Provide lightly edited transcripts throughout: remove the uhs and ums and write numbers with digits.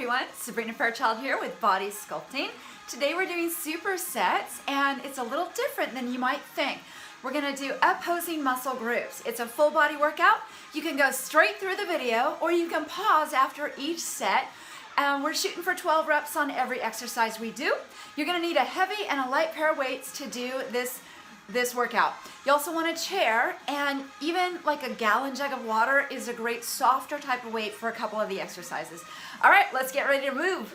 everyone, Sabrina Fairchild here with Body Sculpting. Today we're doing supersets and it's a little different than you might think. We're going to do opposing muscle groups. It's a full body workout. You can go straight through the video or you can pause after each set. We're shooting for 12 reps on every exercise we do. You're going to need a heavy and a light pair of weights to do this workout. You also want a chair, and even like a gallon jug of water is a great softer type of weight for a couple of the exercises. All right, let's get ready to move.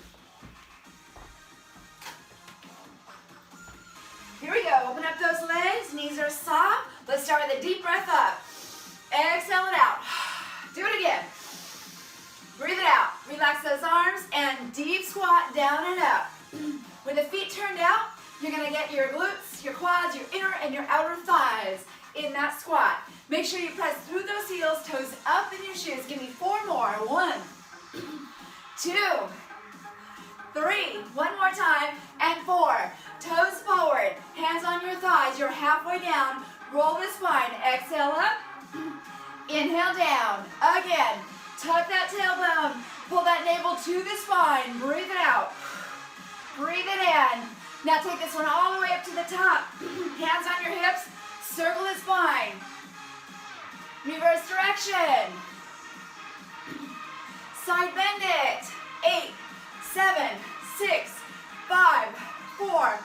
Here we go. Open up those legs, knees are soft. Let's start with a deep breath up. Exhale it out. Do it again. Breathe it out. Relax those arms and deep squat down and up. With the feet turned out, you're going to get your glutes, your quads, your inner and your outer thighs in that squat. Make sure you press through those heels, toes up in your shoes. Give me 4 more. 1, 2, 3. One more time. And 4. Toes forward. Hands on your thighs. You're halfway down. Roll the spine. Exhale up. Inhale down. Again. Tuck that tailbone. Pull that navel to the spine. Breathe it out. Breathe it in. Now take this one all the way up to the top. Hands on your hips, circle the spine. Reverse direction. Side bend it. 8, 7, 6, 5, 4,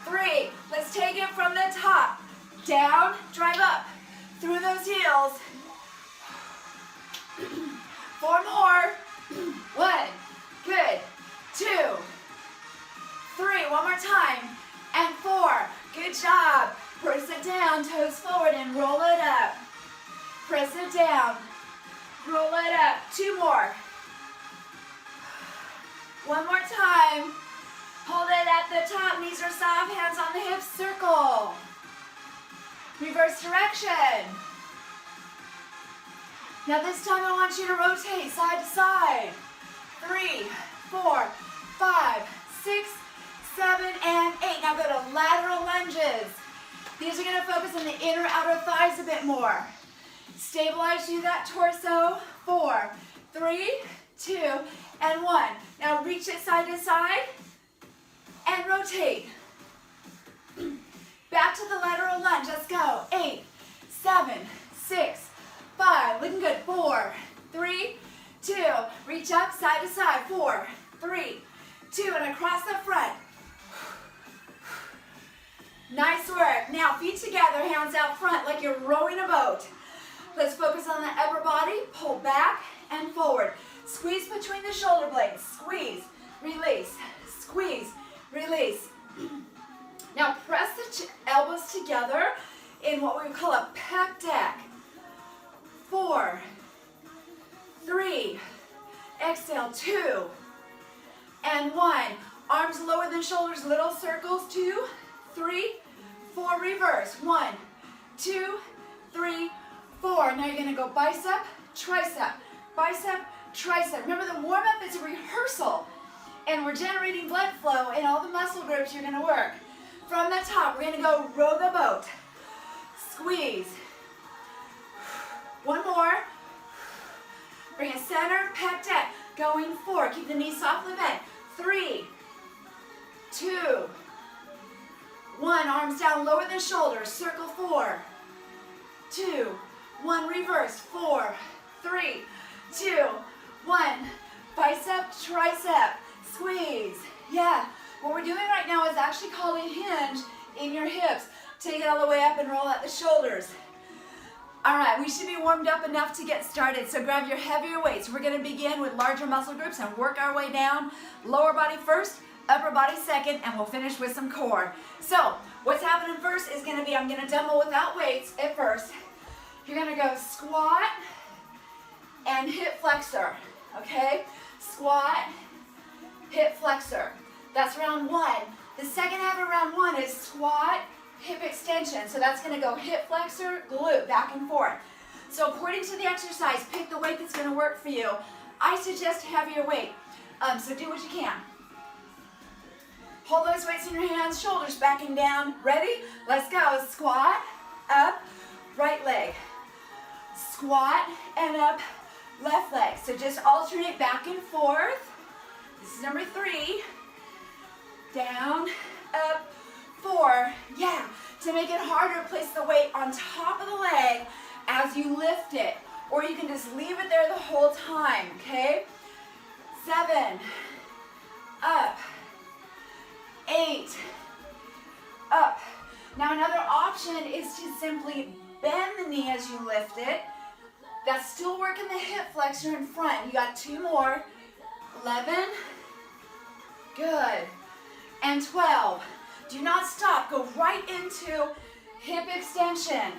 3. Let's take it from the top. Down, drive up. Through those heels. 4 more. 1, good. 2, 3, one more time, and 4, good job. Press it down, toes forward and roll it up. Press it down, roll it up. 2 more. 1 more time. Hold it at the top, knees are soft, hands on the hips, circle. Reverse direction. Now this time I want you to rotate side to side. 3, 4, 5, 6, 7, and 8. Now go to lateral lunges. These are going to focus on the inner outer thighs a bit more. Stabilize through that torso. 4, 3, 2, and 1. Now reach it side to side and rotate. Back to the lateral lunge. Let's go. 8, 7, 6, 5. Looking good. 4, 3, 2. Reach up side to side. 4, 3, 2, and across the front. Nice work. Now feet together, hands out front like you're rowing a boat. Let's focus on the upper body. Pull back and forward. Squeeze between the shoulder blades. Squeeze, release, squeeze, release. Now press the elbows together in what we would call a pec deck. 4, 3, exhale, 2, and 1. Arms lower than shoulders, little circles. 2, 3, 4, reverse. 1, 2, 3, 4. Now you're going to go bicep, tricep, bicep, tricep. Remember, the warm-up is a rehearsal, and we're generating blood flow in all the muscle groups you're going to work. From the top, we're going to go row the boat. Squeeze. 1 more. Bring it center, pec deck. Going 4. Keep the knees softly bent. 3, 2, 1. Arms down, lower than shoulders. Circle 4, 2, 1. Reverse. 4, 3, 2, 1. Bicep, tricep. Squeeze. Yeah. What we're doing right now is actually called a hinge in your hips. Take it all the way up and roll out the shoulders. All right, we should be warmed up enough to get started, so grab your heavier weights. We're going to begin with larger muscle groups and work our way down. Lower body first, upper body second, and we'll finish with some core. So what's happening first is going to be, I'm going to dumbbell without weights at first. You're going to go squat and hip flexor, okay? Squat, hip flexor. That's round 1. The second half of round 1 is squat, hip extension. So that's going to go hip flexor, glute, back and forth. So according to the exercise, pick the weight that's going to work for you. I suggest heavier weight, so do what you can. Hold those weights in your hands, shoulders back and down. Ready? Let's go. Squat, up, right leg. Squat and up, left leg. So just alternate back and forth. This is number 3. Down, up, 4. Yeah, to make it harder, place the weight on top of the leg as you lift it. Or you can just leave it there the whole time, okay? 7, up, 8, up. Now another option is to simply bend the knee as you lift it. That's still working the hip flexor in front. You got 2 more. 11, good. And 12. Do not stop. Go right into hip extension.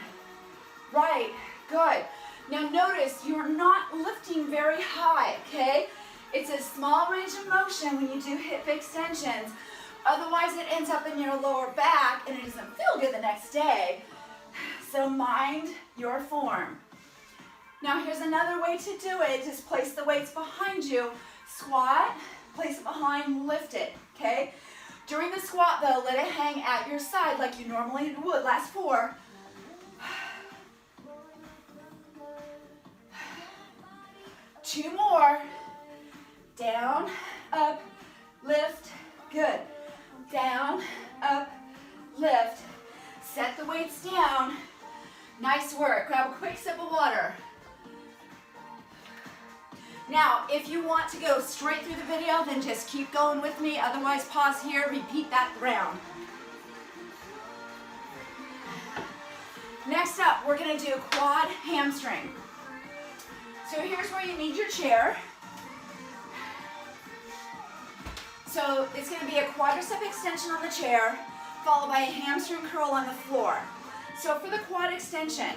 Right, good. Now notice you're not lifting very high, okay? It's a small range of motion when you do hip extensions. Otherwise it ends up in your lower back and it doesn't feel good the next day. So mind your form. Now here's another way to do it. Just place the weights behind you. Squat, place it behind, lift it, okay? During the squat though, let it hang at your side like you normally would. Last 4. 2 more. Down, up, lift, good. Down, up, lift. Set the weights down. Nice work. Grab a quick sip of water. Now, if you want to go straight through the video, then just keep going with me. Otherwise, pause here, repeat that round. Next up, we're going to do quad hamstring. So here's where you need your chair. So it's going to be a quadricep extension on the chair, followed by a hamstring curl on the floor. So for the quad extension,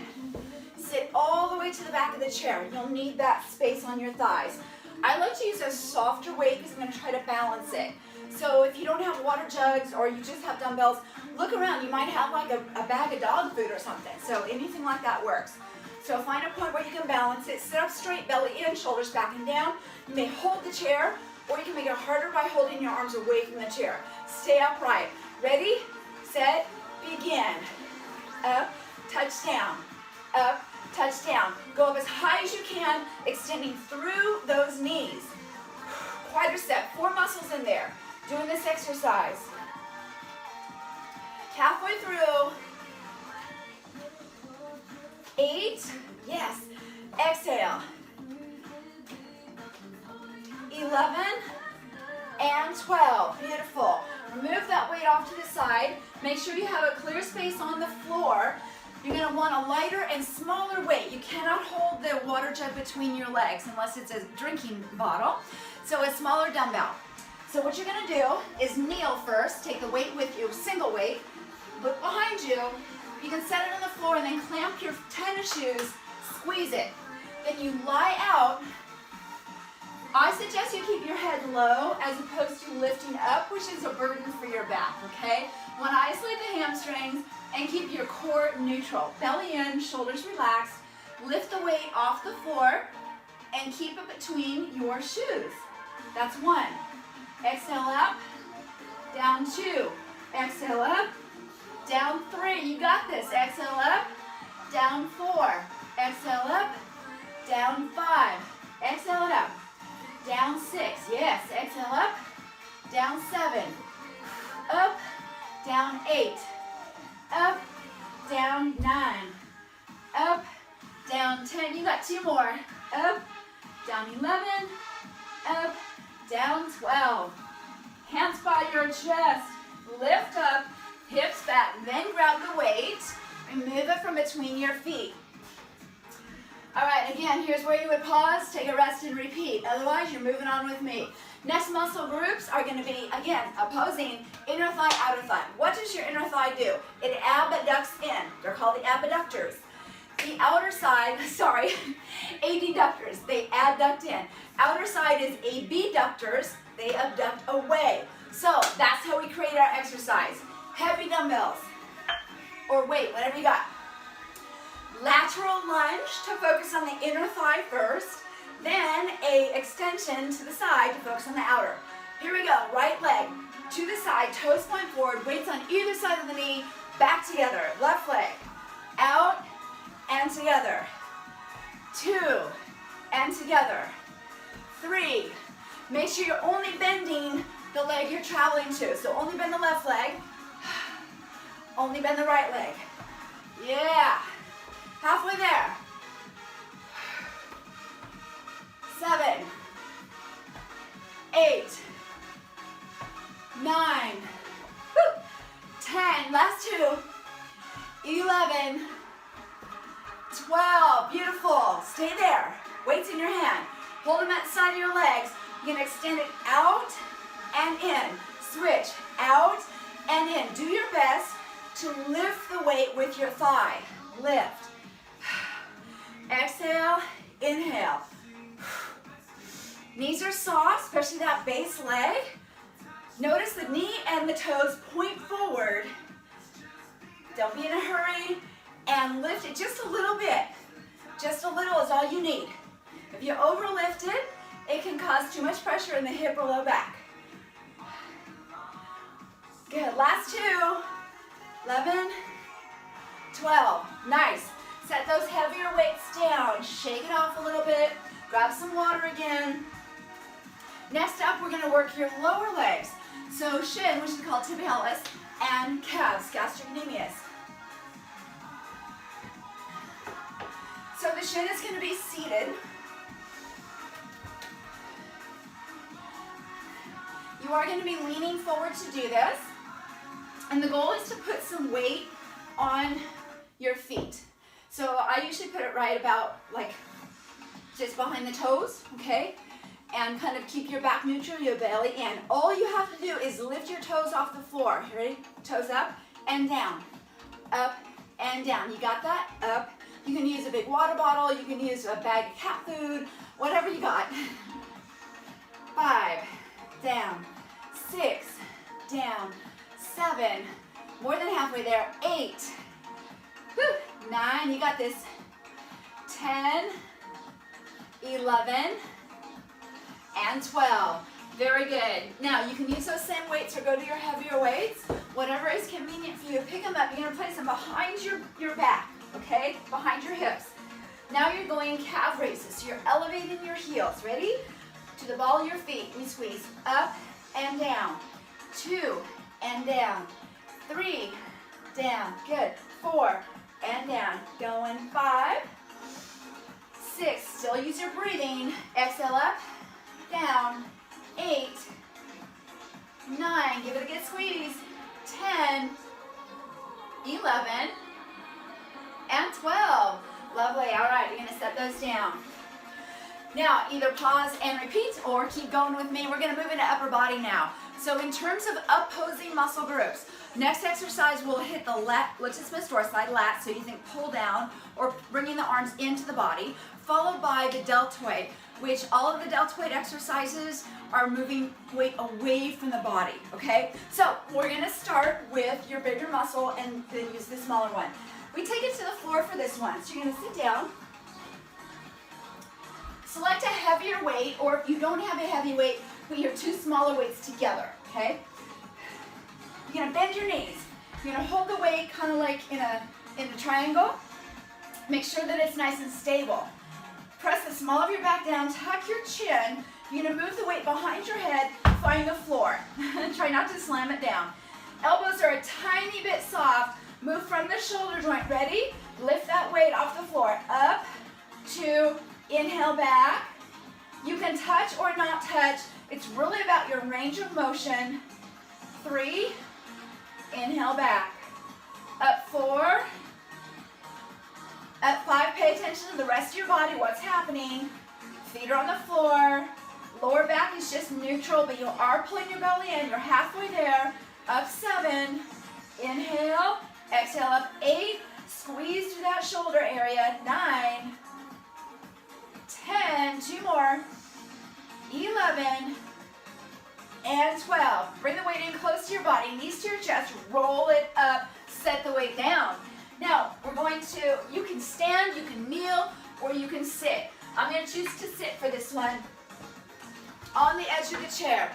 sit all the way to the back of the chair. You'll need that space on your thighs. I like to use a softer weight because I'm going to try to balance it. So if you don't have water jugs or you just have dumbbells, look around. You might have like a bag of dog food or something. So anything like that works. So find a point where you can balance it. Sit up straight, belly in, shoulders back and down. You may hold the chair, or you can make it harder by holding your arms away from the chair. Stay upright. Ready, set, begin. Up, touch down. Up, touch down. Go up as high as you can, extending through those knees. Quadricep, 4 muscles in there. Doing this exercise. Halfway through. 8, yes. Exhale. 11 and 12. Beautiful. Remove that weight off to the side. Make sure you have a clear space on the floor. You're going to want a lighter and smaller weight. You cannot hold the water jug between your legs unless it's a drinking bottle. So a smaller dumbbell. So what you're going to do is kneel first. Take the weight with you, single weight. Look behind you. You can set it on the floor and then clamp your tennis shoes. Squeeze it. Then you lie out. I suggest you keep your head low as opposed to lifting up, which is a burden for your back, okay? Want to isolate the hamstrings and keep your core neutral. Belly in, shoulders relaxed. Lift the weight off the floor and keep it between your shoes. That's 1. Exhale up, down 2. Exhale up, down 3. You got this. Exhale up, down 4. Exhale up, down 5. Exhale it up. Down 6, yes. Exhale up, down 7, up, down 8, up, down 9, up, down 10. You got 2 more. Up, down 11, up, down 12. Hands by your chest. Lift up, hips back. Then grab the weight. Remove it from between your feet. All right, again, here's where you would pause, take a rest, and repeat. Otherwise, you're moving on with me. Next muscle groups are going to be, again, opposing inner thigh, outer thigh. What does your inner thigh do? It abducts in. They're called the abductors. The outer side, sorry, adductors. They adduct in. Outer side is abductors. They abduct away. So that's how we create our exercise. Heavy dumbbells or weight, whatever you got. Lateral lunge to focus on the inner thigh first, then a extension to the side to focus on the outer. Here we go, right leg to the side, toes point forward, weights on either side of the knee, back together, left leg, out and together, 2 and together, 3, Make sure you're only bending the leg you're traveling to. So only bend the left leg, only bend the right leg. Yeah, halfway there. 7, 8, 9, 10, last 2, 11, 12, beautiful. Stay there, weights in your hand. Hold them at the side of your legs. You're gonna extend it out and in. Switch, out and in. Do your best to lift the weight with your thigh. Lift. Exhale, inhale. Knees are soft, especially that base leg. Notice the knee and the toes point forward. Don't be in a hurry and lift it just a little bit. Just a little is all you need. If you overlift it, it can cause too much pressure in the hip or low back. Good, last 2, 11, 12, nice. Set those heavier weights down, shake it off a little bit, grab some water again. Next up, we're gonna work your lower legs. So shin, which is called tibialis, and calves, gastrocnemius. So the shin is gonna be seated. You are gonna be leaning forward to do this. And the goal is to put some weight on your feet. So I usually put it right about like just behind the toes, okay? And kind of keep your back neutral, your belly in. All you have to do is lift your toes off the floor. Ready? Toes up and down, up and down. You got that? Up. You can use a big water bottle. You can use a bag of cat food, whatever you got. 5, down, 6, down, 7, more than halfway there, 8, 9, you got this, 10, 11, and 12. Very good. Now you can use those same weights or go to your heavier weights. Whatever is convenient for you, pick them up. You're gonna place them behind your back, okay? Behind your hips. Now you're going calf raises. So you're elevating your heels. Ready? To the ball of your feet. We squeeze up and down. 2 and down. 3, down. Good. 4 and down. Going 5, 6. Still use your breathing. Exhale up, down. 8, 9. Give it a good squeeze. 10, 11, and 12. Lovely. All right, you're going to set those down. Now, either pause and repeat or keep going with me. We're going to move into upper body now. So in terms of opposing muscle groups, next exercise will hit the latissimus dorsi, lat, so you think pull down or bringing the arms into the body, followed by the deltoid, which all of the deltoid exercises are moving weight away from the body, okay? So we're gonna start with your bigger muscle and then use the smaller one. We take it to the floor for this one. So you're gonna sit down, select a heavier weight, or if you don't have a heavy weight, put your 2 smaller weights together, okay? You're gonna bend your knees. You're gonna hold the weight kind of like in a triangle. Make sure that it's nice and stable. Press the small of your back down, tuck your chin. You're gonna move the weight behind your head, find the floor. Try not to slam it down. Elbows are a tiny bit soft. Move from the shoulder joint. Ready? Lift that weight off the floor. Up, 2, inhale back. You can touch or not touch. It's really about your range of motion. 3, inhale back. Up 4, up 5, pay attention to the rest of your body, what's happening. Feet are on the floor. Lower back is just neutral, but you are pulling your belly in. You're halfway there. Up 7, inhale, exhale up 8, squeeze through that shoulder area. 9, 10, 2 more, 11, and 12. Bring the weight in close to your body, knees to your chest, roll it up, set the weight down. Now, we're going to, you can stand, you can kneel, or you can sit. I'm going to choose to sit for this one. On the edge of the chair,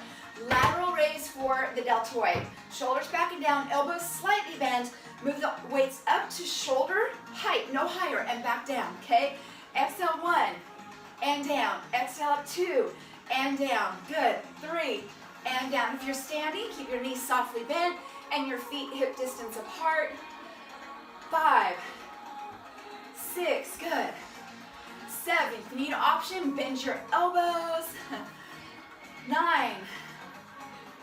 lateral raise for the deltoid. Shoulders back and down, elbows slightly bent. Move the weights up to shoulder height, no higher, and back down, okay? Exhale 1, and down. Exhale up 2, and down. Good. 3, and down. If you're standing, keep your knees softly bent and your feet hip distance apart. 5, 6, good. 7, if you need an option, bend your elbows. 9,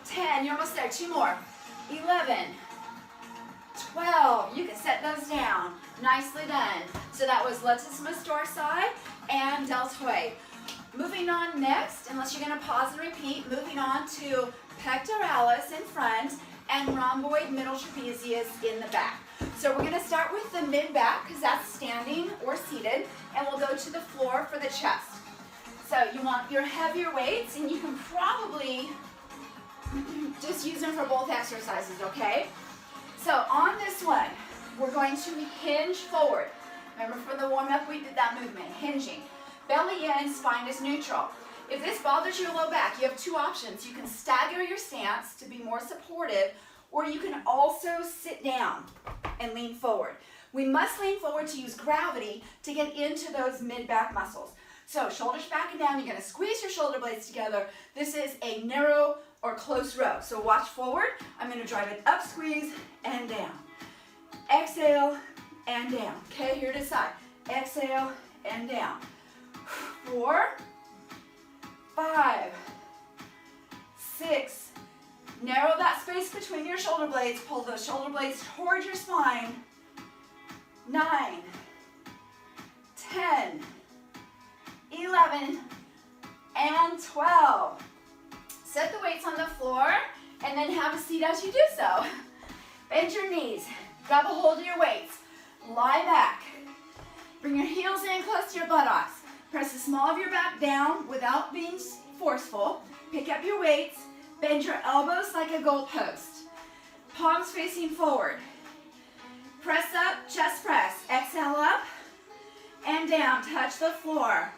10, you're almost there, 2 more. 11, 12, you can set those down. Nicely done. So that was latissimus dorsi and deltoid. Moving on next, unless you're going to pause and repeat, moving on to pectoralis in front and rhomboid middle trapezius in the back. So we're going to start with the mid-back because that's standing or seated, and we'll go to the floor for the chest. So you want your heavier weights, and you can probably just use them for both exercises, okay? So on this one, we're going to hinge forward. Remember for the warm-up we did that movement, hinging. Belly in, spine is neutral. If this bothers your low back, you have 2 options. You can stagger your stance to be more supportive, or you can also sit down and lean forward. We must lean forward to use gravity to get into those mid-back muscles. So shoulders back and down, you're gonna squeeze your shoulder blades together. This is a narrow or close row. So watch forward. I'm gonna drive it up, squeeze, and down. Exhale, and down. Okay, here to side. Exhale, and down. 4, 5, 6, narrow that space between your shoulder blades. Pull those shoulder blades towards your spine. 9, 10, 11, and 12. Set the weights on the floor and then have a seat as you do so. Bend your knees. Grab a hold of your weights. Lie back. Bring your heels in close to your buttocks. Press the small of your back down without being forceful. Pick up your weights. Bend your elbows like a goalpost. Palms facing forward. Press up, chest press. Exhale up and down. Touch the floor.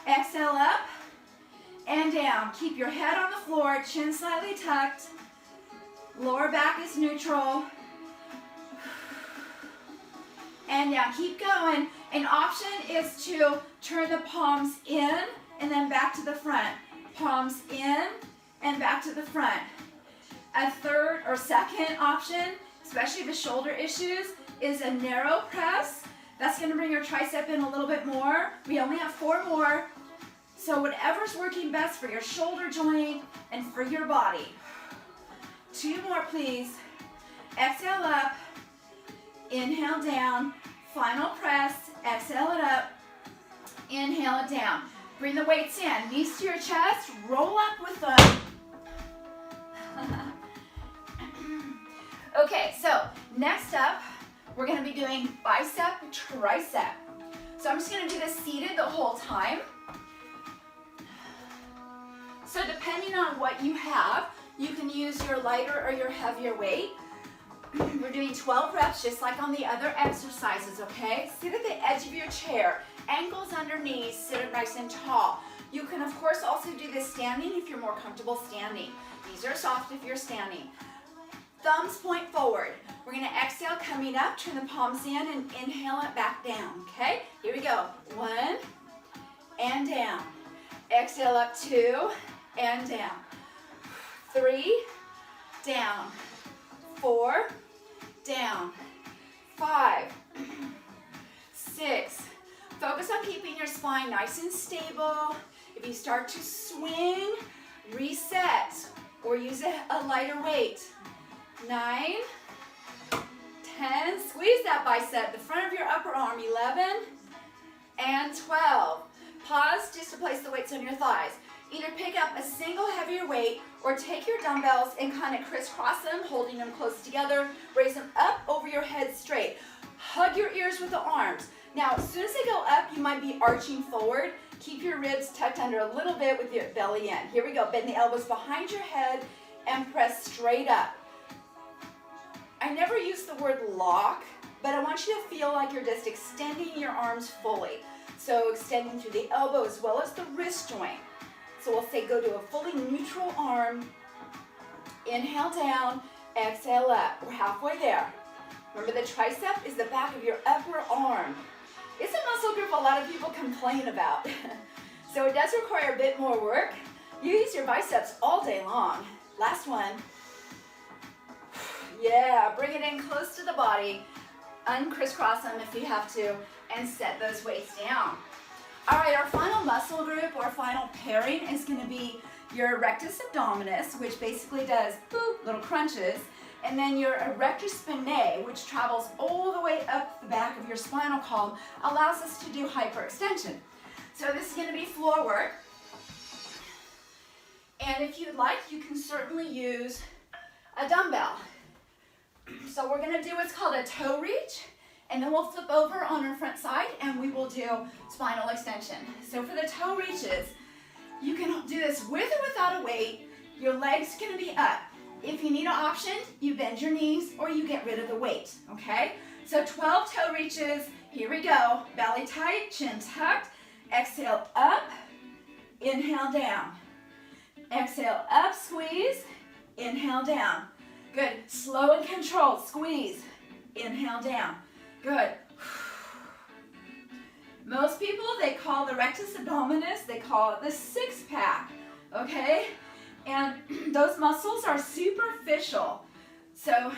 Exhale up and down. Keep your head on the floor, chin slightly tucked. Lower back is neutral. And down. Keep going. An option is to turn the palms in and then back to the front. Palms in and back to the front. A third or second option, especially with shoulder issues, is a narrow press. That's going to bring your tricep in a little bit more. We only have 4 more. So whatever's working best for your shoulder joint and for your body. 2 more, please. Exhale up. Inhale down. Final press. Exhale it up. Inhale it down. Bring the weights in. Knees to your chest. Roll up with them. Okay, so next up, we're going to be doing bicep, tricep. So I'm just going to do this seated the whole time. So depending on what you have, you can use your lighter or your heavier weight. We're doing 12 reps just like on the other exercises, okay? Sit at the edge of your chair, ankles under knees, sit up nice and tall. You can of course also do this standing if you're more comfortable standing. Knees are soft if you're standing. Thumbs point forward. We're going to exhale coming up, turn the palms in and inhale it back down, okay? Here we go. 1 and down. Exhale up 2 and down. 3, down. 4, down. 5, 6. Focus on keeping your spine nice and stable. If you start to swing, reset or use a lighter weight. 9, 10, squeeze that bicep, the front of your upper arm. 11 and 12. Pause just to place the weights on your thighs. Either pick up a single heavier weight or take your dumbbells and kind of crisscross them, holding them close together. Raise them up over your head straight. Hug your ears with the arms. Now, as soon as they go up, you might be arching forward. Keep your ribs tucked under a little bit with your belly in. Here we go. Bend the elbows behind your head and press straight up. I never use the word lock, but I want you to feel like you're just extending your arms fully. So extending through the elbow as well as the wrist joint. So we'll say go to a fully neutral arm. Inhale down, exhale up. We're halfway there. Remember the tricep is the back of your upper arm. It's a muscle group a lot of people complain about. So it does require a bit more work. You use your biceps all day long. Last one. Yeah, bring it in close to the body. Uncrisscross them if you have to, and set those weights down. All right, our final muscle group or final pairing is going to be your rectus abdominis, which basically does boop, little crunches, and then your erector spinae, which travels all the way up the back of your spinal column, allows us to do hyperextension. So this is going to be floor work. And if you'd like, you can certainly use a dumbbell. So we're going to do what's called a toe reach, and then we'll flip over on our front side and we will do spinal extension. So for the toe reaches, you can do this with or without a weight. Your leg's going to be up. If you need an option, you bend your knees or you get rid of the weight, okay? So 12 toe reaches, here we go. Belly tight, chin tucked. Exhale up, inhale down. Exhale up, squeeze, inhale down. Good, slow and controlled, squeeze, inhale down. Good. Most people, they call the rectus abdominis, they call it the six-pack, okay? And those muscles are superficial. So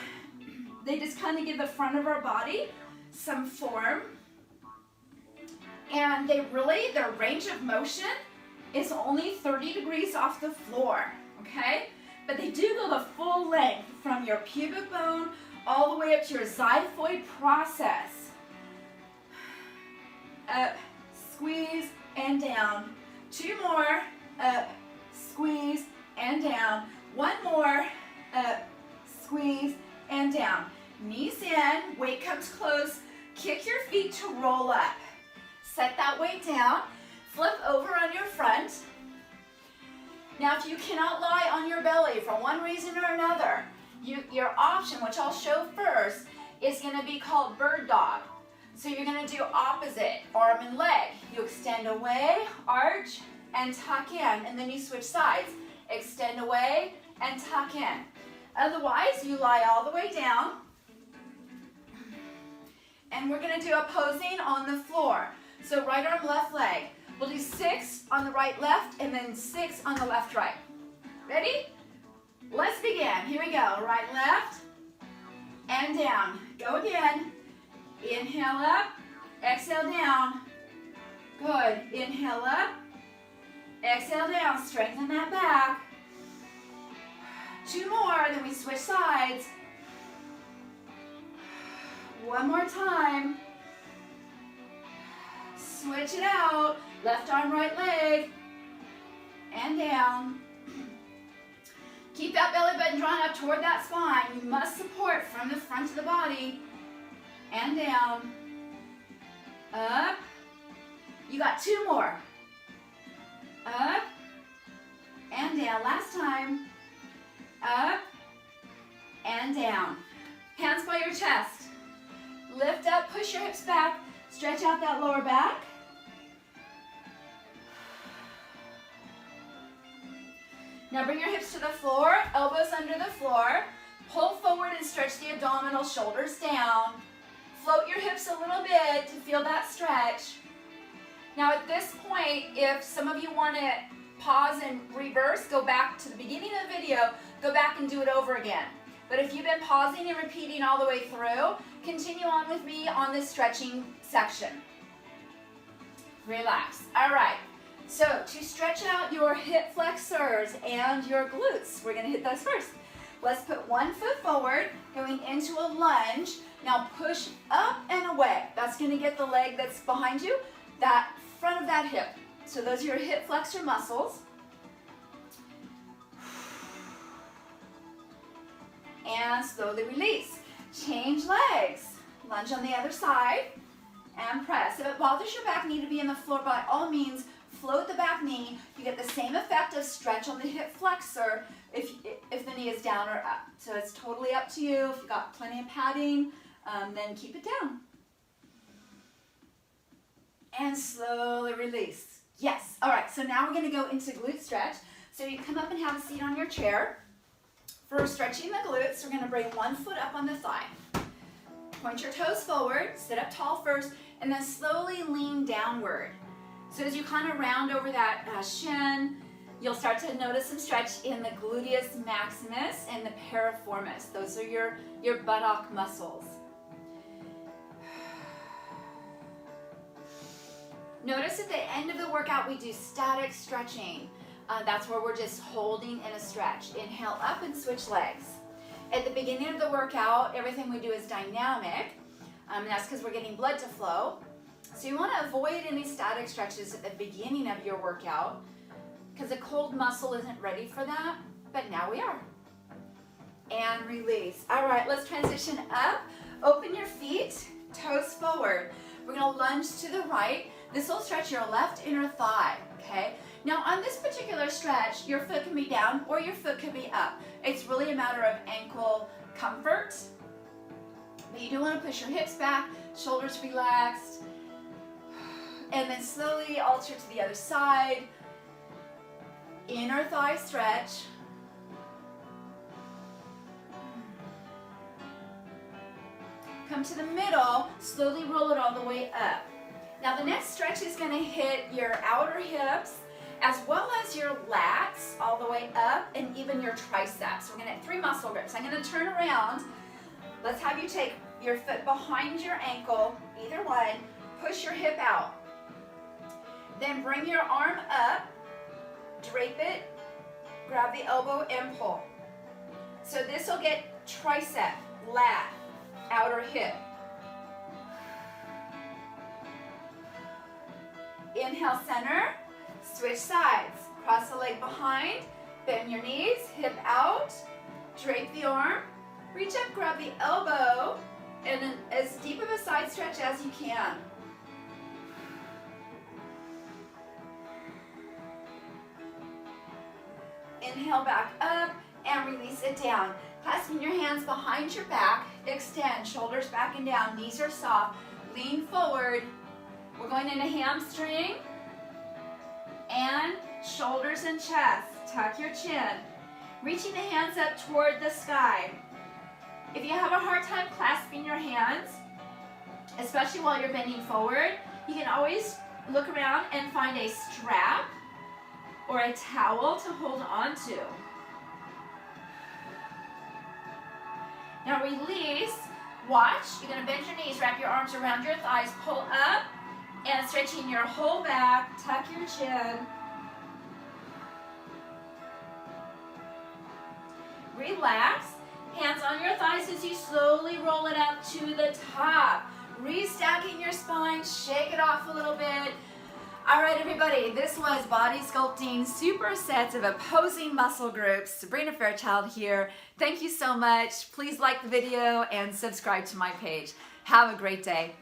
they just kind of give the front of our body some form. And they really, their range of motion is only 30 degrees off the floor, okay? But they do go the full length from your pubic bone all the way up to your xiphoid process. Up, squeeze, and down. Two more, up, squeeze, and down. One more, up, squeeze, and down. Knees in, weight comes close. Kick your feet to roll up. Set that weight down. Flip over on your front. Now, if you cannot lie on your belly for one reason or another, your option, which I'll show first, is going to be called bird dog. So you're going to do opposite, arm and leg. You extend away, arch, and tuck in, and then you switch sides. Extend away and tuck in. Otherwise, you lie all the way down, and we're going to do opposing on the floor. So right arm, left leg. We'll do 6 on the right, left, and then 6 on the left, right. Ready? Let's begin. Here we go. Right, left, and down. Go again. Inhale up, exhale down. Good. Inhale up, exhale down. Strengthen that back. 2 more, then we switch sides. 1 more time. Switch it out. Left arm, right leg, and down. Keep that belly button drawn up toward that spine. You must support from the front of the body, and down. Up. You got 2 more. Up, and down. Last time. Up, and down. Hands by your chest. Lift up, push your hips back, stretch out that lower back. Now bring your hips to the floor, elbows under the floor. Pull forward and stretch the abdominal, shoulders down. Float your hips a little bit to feel that stretch. Now at this point, if some of you want to pause and reverse, go back to the beginning of the video, go back and do it over again. But if you've been pausing and repeating all the way through, continue on with me on this stretching section. Relax. All right. So to stretch out your hip flexors and your glutes, we're going to hit those first. Let's put 1 foot forward, going into a lunge. Now push up and away. That's going to get the leg that's behind you, that front of that hip. So those are your hip flexor muscles. And slowly release. Change legs. Lunge on the other side and press. If it bothers your back knee to be in the floor, by all means, float the back knee. You get the same effect of stretch on the hip flexor if the knee is down or up. So it's totally up to you. If you've got plenty of padding, then keep it down. And slowly release. Yes. All right, so now we're going to go into glute stretch. So you come up and have a seat on your chair. For stretching the glutes, we're going to bring 1 foot up on the thigh. Point your toes forward, sit up tall first, and then slowly lean downward. So as you kind of round over that shin, You'll start to notice some stretch in the gluteus maximus and the piriformis. Those are your buttock muscles. Notice at the end of the workout we do static stretching. That's where we're just holding in a stretch. Inhale up and switch legs. At the beginning of the workout, everything we do is dynamic. And that's because we're getting blood to flow. So you want to avoid any static stretches at the beginning of your workout because a cold muscle isn't ready for that, but now we are. And release. All right, let's transition up. Open your feet, toes forward. We're going to lunge to the right. This will stretch your left inner thigh, okay? Now on this particular stretch, your foot can be down or your foot can be up. It's really a matter of ankle comfort. But you do want to push your hips back, shoulders relaxed, and then slowly alter to the other side. Inner thigh stretch. Come to the middle, slowly roll it all the way up. Now the next stretch is going to hit your outer hips as well as your lats all the way up and even your triceps. We're going to have 3 muscle grips. I'm going to turn around. Let's have you take your foot behind your ankle, either one, push your hip out. Then bring your arm up, drape it, grab the elbow and pull. So this will get tricep, lat, outer hip. Inhale center, switch sides. Cross the leg behind, bend your knees, hip out, drape the arm, reach up, grab the elbow, and then as deep of a side stretch as you can. Inhale back up and release it down. Clasping your hands behind your back, extend, shoulders back and down, knees are soft, lean forward. We're going into hamstring and shoulders and chest. Tuck your chin. Reaching the hands up toward the sky. If you have a hard time clasping your hands, especially while you're bending forward, you can always look around and find a strap or a towel to hold on to. Now release, watch, you're going to bend your knees, wrap your arms around your thighs, pull up, and stretching your whole back, tuck your chin. Relax, hands on your thighs as you slowly roll it up to the top. Restacking your spine, shake it off a little bit. All right, everybody, this was Body Sculpting Supersets of Opposing Muscle Groups. Sabrina Fairchild here. Thank you so much. Please like the video and subscribe to my page. Have a great day.